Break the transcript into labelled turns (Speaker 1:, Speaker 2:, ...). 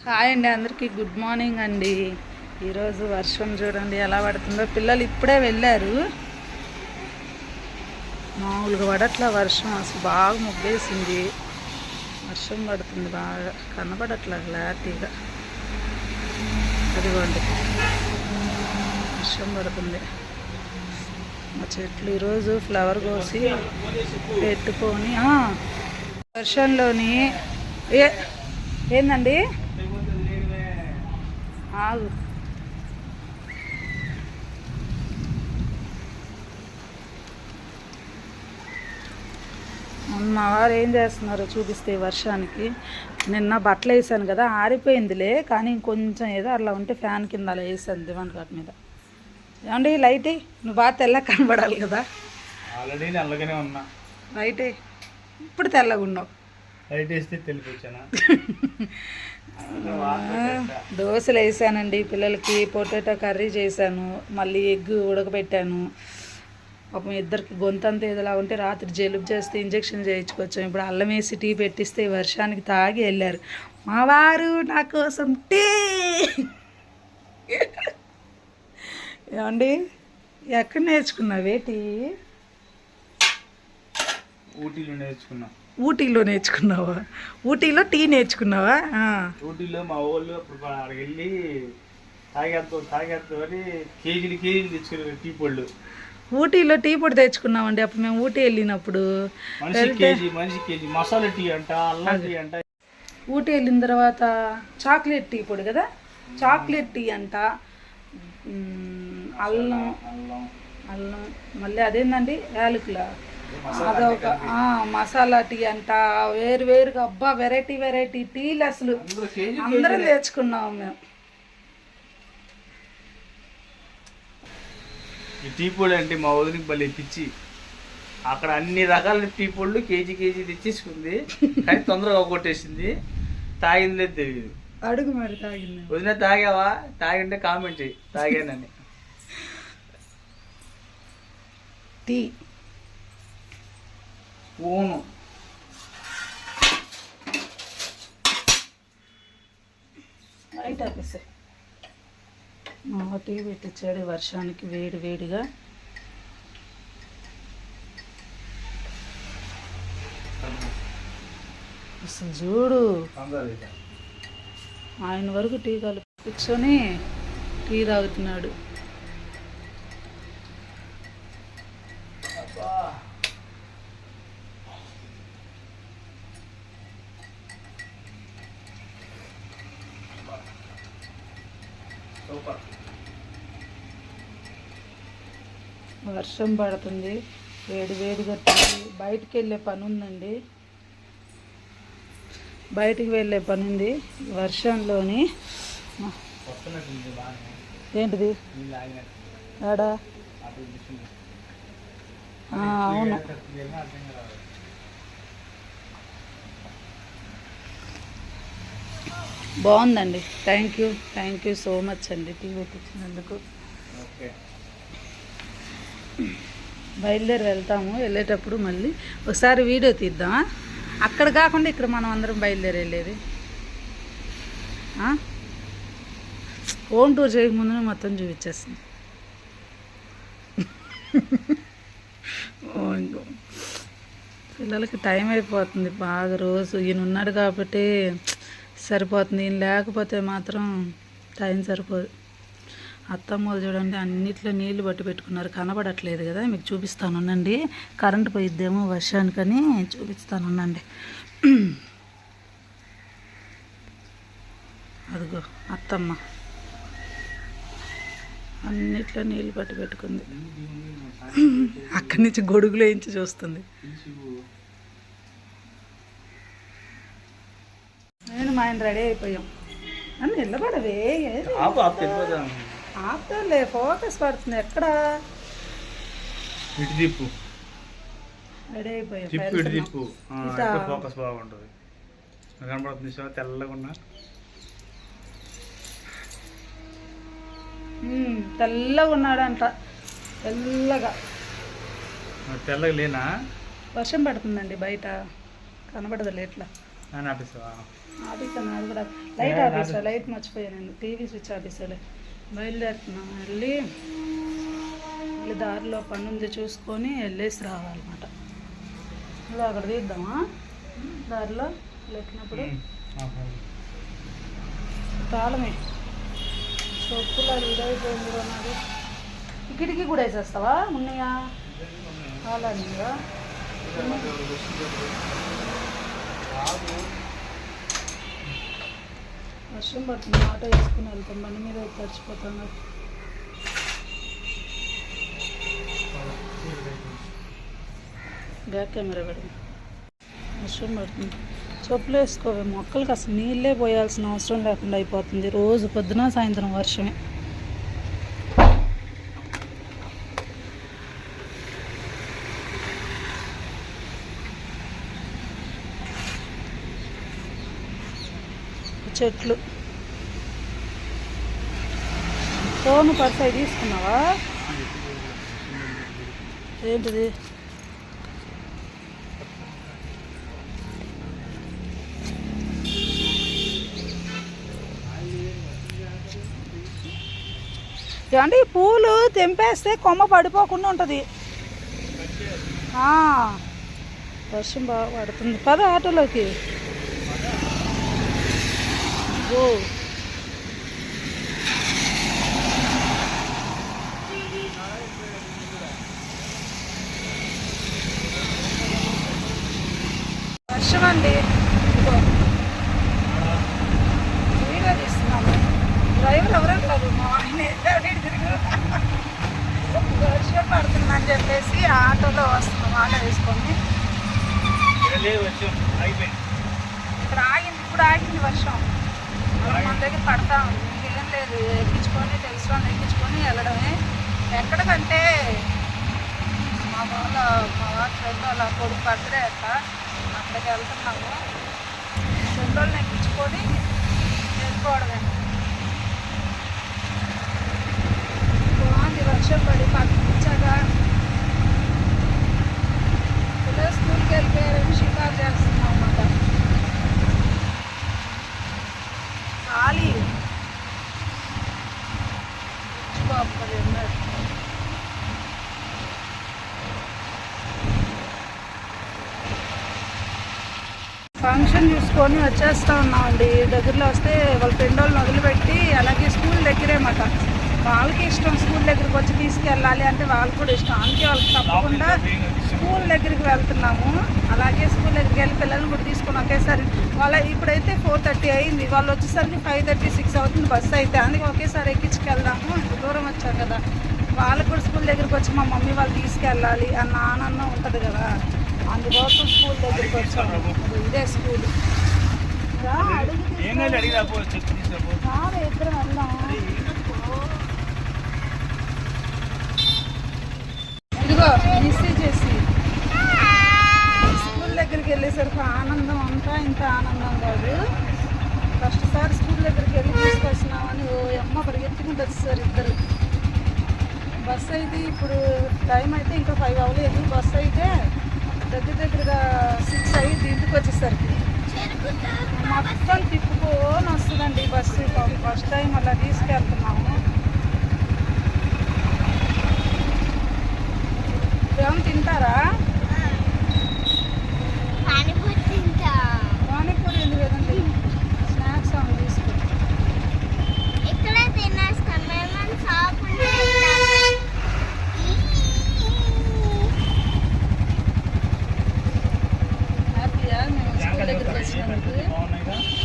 Speaker 1: Hi అండి, అందరికీ good morning అండి. ఈరోజు వర్షం చూడండి ఎలా పడుతుందో. పిల్లలు ఇప్పుడే వెళ్ళారు. మామూలుగా పడట్లా వర్షం, అసలు బాగా ముగ్గేసింది. వర్షం పడుతుంది బాగా, కనబడట్లా క్లారిటీగా. అదిగోండి వర్షం పడుతుంది. మా చెట్లు ఈరోజు ఫ్లవర్ కోసి పెట్టుకొని వర్షంలోని ఏందండి ఆగు. మా వారు ఏం చేస్తున్నారో చూపిస్తే వర్షానికి. నిన్న బట్టలు వేసాను కదా, ఆరిపోయిందిలే, కానీ ఇంకొంచెం ఏదో అలా ఉంటే ఫ్యాన్ కింద అలా వేసాను దివాన్ కాట్ మీద. ఏమండి లైట్ నువ్వు బాగా తెల్లగా కనబడాలి కదా.
Speaker 2: ఆల్రెడీ నల్లగానే ఉన్నా.
Speaker 1: లైట్ ఇప్పుడు తెల్లగా ఉన్నావు.
Speaker 2: లైట్ వేస్తే తెలిపించానా.
Speaker 1: దోశలు వేసానండి పిల్లలకి. పొటాటో కర్రీ చేశాను, మళ్ళీ ఎగ్ ఉడకబెట్టాను. పాపం ఇద్దరికి గొంతంతా ఏదోలా ఉంటే రాత్రి జలుబు చేస్తే ఇంజక్షన్ చేయించుకొచ్చాం. ఇప్పుడు అల్లం వేసి టీ పెట్టిస్తే వర్షానికి తాగి వెళ్ళారు. మా వారు నా కోసం టీ. ఏమండి ఎక్కడ నేర్చుకున్నావే టీ?
Speaker 2: ఊటీలో నేర్చుకున్నా.
Speaker 1: ఊటీలో నేర్చుకున్నావా? ఊటీలో టీ నేర్చుకున్నావా?
Speaker 2: ఊటీలో మా వాళ్ళు అప్పుడు అక్కడికి వెళ్ళి తాగేద్దాం అని కేజీలు తెచ్చుకున్నారు టీ పొళ్ళు.
Speaker 1: ఊటీలో టీ పొడి తెచ్చుకున్నామండి అప్పుడు మేము ఊటీ వెళ్ళినప్పుడు.
Speaker 2: మనిషి కేజీ మసాలా టీ అంట, అల్లం టీ అంట.
Speaker 1: ఊటీ వెళ్ళిన తర్వాత చాక్లెట్ టీ పొడి కదా, చాక్లెట్ టీ అంట, అల్లం మళ్ళీ అదేందండి యాలకుల, అదొక మసాలా టీ అంట. వేరుగా అబ్బా వెరైటీ టీలు అసలు అందరం తెచ్చుకున్నాము మేము.
Speaker 2: ఈ టీ పొడి అంటే మా వదిలికి భలే పిచ్చి. అక్కడ అన్ని రకాల టీ పొళ్ళు కేజీ తెచ్చేసుకుంది, కానీ తొందరగా కొట్టేసింది. తాగింది లేదు తెలియదు.
Speaker 1: అడుగు మరి తాగింది.
Speaker 2: వదిన తాగావా? తాగింటే కామెంట్ చేయి తాగానని.
Speaker 1: టీ
Speaker 2: ఓను
Speaker 1: లైట్ ఆపేసాయి. టీ పెట్టించాడు వర్షానికి వేడిగా. అసలు చూడు ఆయన వరకు టీ కలిపించుకొని టీ తాగుతున్నాడు. వర్షం పడుతుంది, వేడిగా బయటికి వెళ్ళే పని ఉందండి. బయటికి వెళ్ళే పని ఉంది వర్షంలోని. ఏంటిది ఆడా? అవును, బాగుందండి. థ్యాంక్ యూ సో మచ్ అండి టీ పెట్టించినందుకు. బయలుదేరి వెళ్తాము. వెళ్ళేటప్పుడు మళ్ళీ ఒకసారి వీడియో తీద్దామా? అక్కడ కాకుండా ఇక్కడ మనం అందరం బయలుదేరి వెళ్ళేది. ఓన్ టూర్ చేయకముందునే మొత్తం చూపించేస్తుంది. పిల్లలకి టైం అయిపోతుంది బాగా. రోజు ఈయన ఉన్నాడు కాబట్టి సరిపోతుంది, ఈయన లేకపోతే మాత్రం టైం సరిపోదు. అత్తమ్మలు చూడండి అన్నిట్లో నీళ్లు బట్టి పెట్టుకున్నారు. కనబడట్లేదు కదా, మీకు చూపిస్తానుండండి. కరెంటు పోయిద్దేమో వర్షానికని చూపిస్తానుండండి. అదిగో అత్తమ్మ అన్నిట్లో నీళ్ళు పట్టి పెట్టుకుంది. అక్కడి నుంచి గొడుగులో ఇంచి చూస్తుంది. నేను మా ఆయన రెడీ అయిపోయాం. అని నిలబడవే ఆపుతాలే, ఫోకస్ పడుతుంది. ఎక్కడ రెడీ అయిపోయాం.
Speaker 2: ఫోకస్ బాగుంటుంది. కనబడుతుంది తెల్లగా ఉన్నా.
Speaker 1: తెల్లగా ఉన్నాడంట, తెల్లగా
Speaker 2: లేనా?
Speaker 1: వర్షం పడుతుందండి బయట. కనబడదులే ఎట్లా
Speaker 2: నేను ఆపిస్తావా?
Speaker 1: ఆఫీసాను అది కూడా లైట్ ఆఫీసా, లైట్ మర్చిపోయాను నేను, టీవీ స్విచ్ ఆఫీసాలే. బయలుదేరుతున్నాను, వెళ్ళి దారిలో పని ఉంది చూసుకొని వెళ్ళేసి రావాలన్నమాట. ఇలా అక్కడ తీద్దామా దారిలో లేకినప్పుడు తాళమే చెప్పులు అది ఇదైపోయింది కూడా నాది. కిటికీ కూడా వేసేస్తావా? ఉన్నాయా తాళానిగా? వర్షం పడుతుంది, ఆటో వేసుకుని వెళ్తాం, బండి మీద తడిచిపోతాను. బ్యాక్ కెమెరా పెడదాం. వర్షం పడుతుంది, చెప్పులు వేసుకోవే. మొక్కలకి అసలు నీళ్ళే పోయాల్సిన అవసరం లేకుండా అయిపోతుంది. రోజు పొద్దున సాయంత్రం వర్షమే. చెట్లు. ఫోన్ పర్స్ అవి తీసుకున్నావా? ఏంటిది? ఏమంటే ఈ పూలు తెంపేస్తే కొమ్మ పడిపోకుండా ఉంటుంది. వర్షం బాగా పడుతుంది, పద ఆటోలోకి. ఓ వర్షం అండి, వీడియో తీస్తున్నాము. డ్రైవర్ ఎవరంటారు? మా ఆయన వర్షం పడుతుందని చెప్పేసి ఆటోలో వస్తున్నాం. ఆటో వేసుకొని ఇక్కడ ఆగింది, ఇప్పుడు ఆగింది వర్షం. మన దగ్గర పడతా ఉంది, ఇంకేం లేదు. ఎక్కించుకొని తెలుసు ఎక్కించుకొని వెళ్ళడమే. ఎక్కడికంటే మా వారి ఫ్రెండ్ వాళ్ళ కొడుకు బర్త్డే అక్క, అక్కడికి వెళ్తున్నాము. ఫ్రెండ్ వాళ్ళని ఎక్కించుకొని వెళ్ళిపోవడమే. బాగుంది వర్షం పడి పక్కన పిల్లలు స్కూల్కి వెళ్ళిపోయారని షికారు చేస్తున్నాం అన్నమాట. ఖాళీ ఫంక్షన్ చూసుకొని వచ్చేస్తూ ఉన్నామండి. దగ్గరలో వస్తే వాళ్ళ ఫ్రెండ్ వాళ్ళని వదిలిపెట్టి, అలాగే స్కూల్ దగ్గరే మాట. వాళ్ళకి ఇష్టం స్కూల్ దగ్గరికి వచ్చి తీసుకెళ్ళాలి అంటే, వాళ్ళకి కూడా ఇష్టం. అందుకే వాళ్ళకి తప్పకుండా స్కూల్ దగ్గరికి వెళ్తున్నాము. అలాగే స్కూల్ దగ్గరికి వెళ్ళి పిల్లల్ని కూడా తీసుకొని ఒకేసారి ఇప్పుడైతే 4:30 అయింది, వాళ్ళు వచ్చేసరికి 5:30, 6 అవుతుంది బస్సు అయితే. అందుకే ఒకేసారి ఎక్కించుకెళ్దాము, దూరం వచ్చాం కదా. వాళ్ళకి కూడా స్కూల్ దగ్గరికి వచ్చి మా మమ్మీ వాళ్ళు తీసుకెళ్ళాలి అన్న ఆనందం ఉంటుంది కదా. అందుకోసం స్కూల్ దగ్గరికి వచ్చాము. ఇదే స్కూల్. ఇద్దరం వెళ్దాం. ఇదిగో మిస్సీ చేసి స్కూల్ దగ్గరికి వెళ్ళేసరికి ఆనందం అంతా ఇంత ఆనందం కాదు. ఫస్ట్ సారి స్కూల్ దగ్గరికి వెళ్ళి తీసుకొచ్చినామని ఓ అమ్మ పరిగెత్తుకుంటూ వచ్చేసారు ఇద్దరు. బస్సు అయితే ఇప్పుడు టైం అయితే ఇంకా 5 అవ్వలేదు. బస్సు అయితే దగ్గరగా 6 అయ్యి ఇంటికి వచ్చేసరికి మొత్తం తిప్పుకొని వస్తుందండి బస్సు. ఫస్ట్ టైం అలా తీసుకెళ్తున్నాము. ఏమైనా తింటారా? పానీపూరి ఎందుకు లేదండి, స్నాక్స్ ఏమైనా తీసుకో. హ్యాపీయా మేము స్కూల్ దగ్గరికి వచ్చినందుకు?